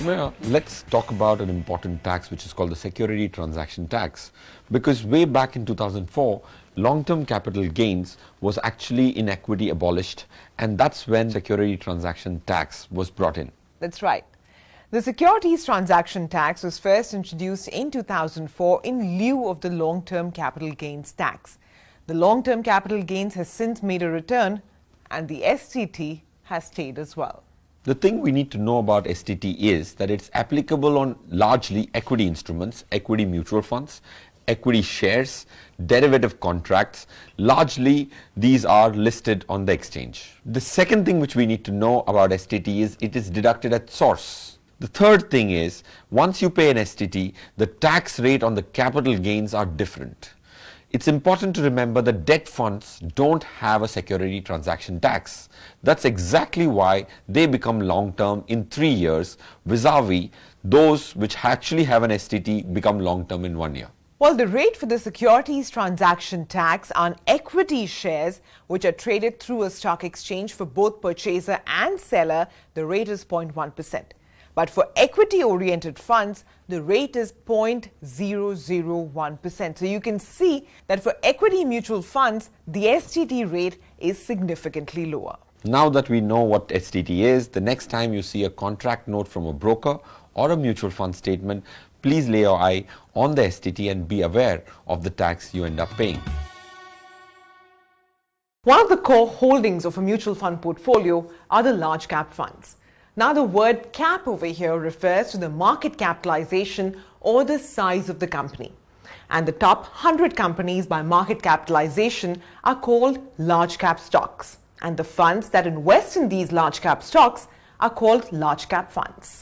Now, let's talk about an important tax which is called the Security Transaction Tax, because way back in 2004, long-term capital gains was actually in equity abolished, and that's when Security Transaction Tax was brought in. That's right. The Securities Transaction Tax was first introduced in 2004 in lieu of the long-term capital gains tax. The long-term capital gains has since made a return, and the STT has stayed as well. The thing we need to know about STT is that it's applicable on largely equity instruments, equity mutual funds, equity shares, derivative contracts. Largely, these are listed on the exchange. The second thing which we need to know about STT is it is deducted at source. The third thing is, once you pay an STT, the tax rate on the capital gains are different. It's important to remember that debt funds don't have a security transaction tax. That's exactly why they become long-term in 3 years, vis-a-vis those which actually have an STT become long-term in 1 year. Well, the rate for the Securities Transaction Tax on equity shares which are traded through a stock exchange for both purchaser and seller, the rate is 0.1%. But for equity-oriented funds, the rate is 0.001%. So you can see that for equity mutual funds, the STT rate is significantly lower. Now that we know what STT is, the next time you see a contract note from a broker or a mutual fund statement, please lay your eye on the STT and be aware of the tax you end up paying. One of the core holdings of a mutual fund portfolio are the large cap funds. Now, the word cap over here refers to the market capitalization or the size of the company. And the top 100 companies by market capitalization are called large cap stocks. And the funds that invest in these large cap stocks are called large cap funds.